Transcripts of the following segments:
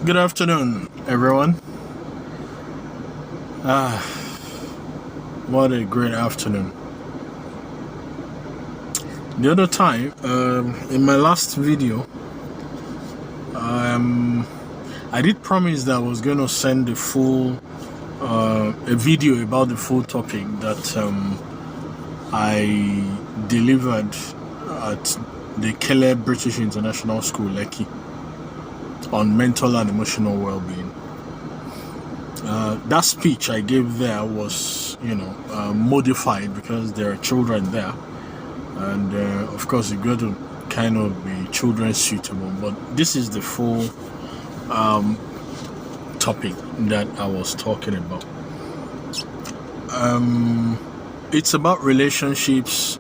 Good afternoon, everyone. What a great afternoon. The other time, in my last video, I did promise that I was going to send the full, a video about the full topic that I delivered at the Caleb British International School, Lekki, on mental and emotional well-being. That speech I gave there was, modified because there are children there, and of course you got to kind of be children suitable. But this is the full topic that I was talking about. It's about relationships,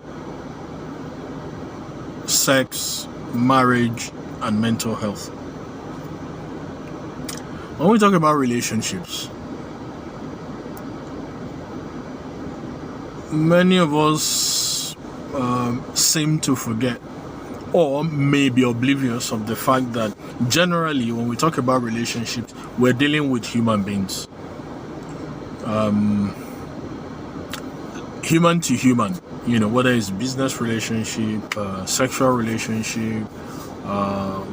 sex, marriage, and mental health. When we talk about relationships, many of us seem to forget or may be oblivious of the fact that generally when we talk about relationships, we're dealing with human beings. Human to human, whether it's business relationship, sexual relationship,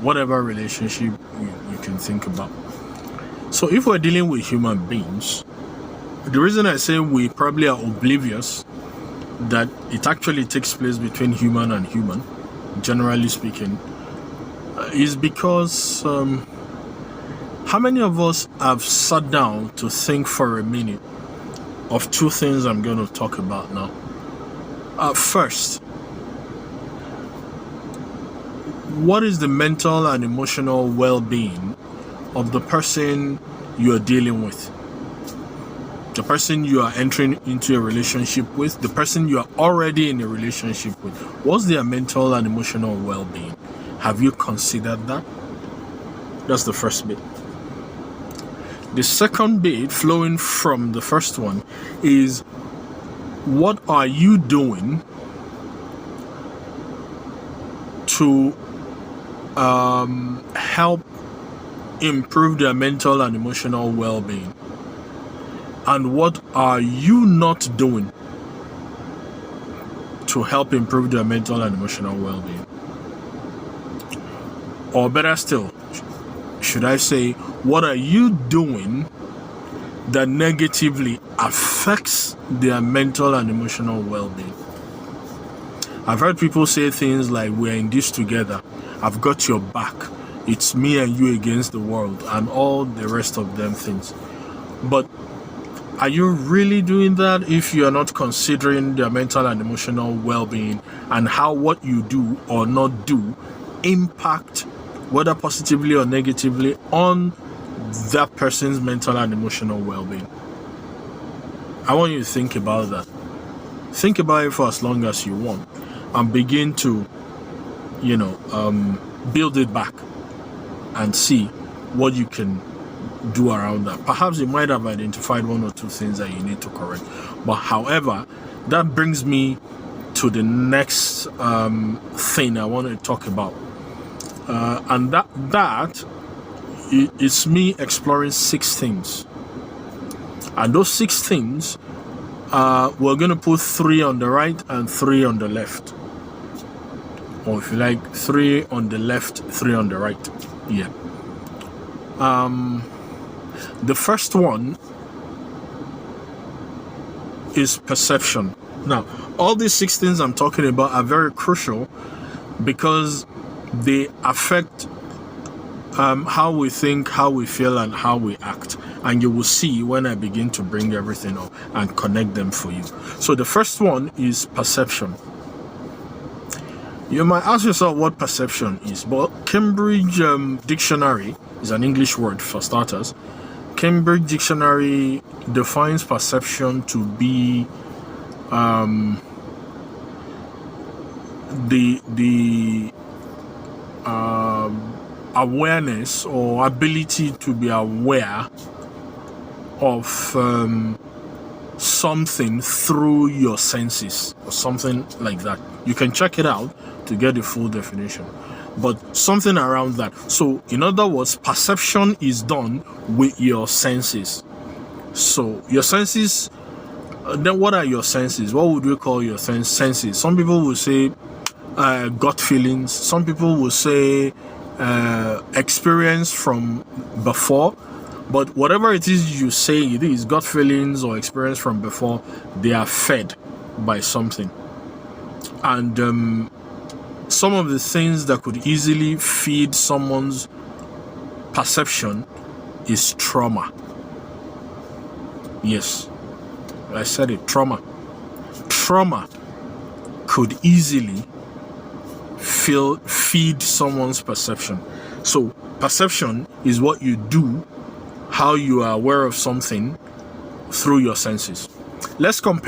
whatever relationship you can think about. So if we're dealing with human beings, the reason I say we probably are oblivious that it actually takes place between human and human, generally speaking, is because how many of us have sat down to think for a minute of two things I'm going to talk about now? First, what is the mental and emotional well-being of the person you are dealing with? The person you are entering into a relationship with, the person you are already in a relationship with, what's their mental and emotional well-being? Have you considered that? That's the first bit. The second bit, flowing from the first one, is what are you doing to help improve their mental and emotional well-being? And what are you not doing to help improve their mental and emotional well-being? Or better still, should I say, what are you doing that negatively affects their mental and emotional well-being? I've heard people say things like, we're in this together, I've got your back, it's me and you against the world, and all the rest of them things. But are you really doing that if you are not considering their mental and emotional well-being and how what you do or not do impact, whether positively or negatively, on that person's mental and emotional well-being? I want you to think about that. Think about it for as long as you want and begin to, build it back and see what you can do around that. Perhaps you might have identified one or two things that you need to correct. But however, that brings me to the next thing I want to talk about. And that is me exploring 6 things. And those 6 things, we're going to put 3 on the right and 3 on the left. Or if you like, 3 on the left, 3 on the right. Yeah. The first one is perception. Now, all these 6 things I'm talking about are very crucial because they affect how we think, how we feel, and how we act. And you will see when I begin to bring everything up and connect them for you. So the first one is perception. You might ask yourself what perception is. But Cambridge Dictionary is an English word for starters. Cambridge Dictionary defines perception to be the awareness or ability to be aware of something through your senses or something like that. You can check it out to get the full definition. but something around that. So in other words, perception is done with your senses. So your senses, then what are your senses? What would we call your senses? Some people will say gut feelings. Some people will say experience from before. But whatever it is you say it is, gut feelings or experience from before, they are fed by something. And some of the things that could easily feed someone's perception is trauma. Yes, I said it, trauma. Trauma could easily feed someone's perception. So perception is what you do, how you are aware of something through your senses. Let's compare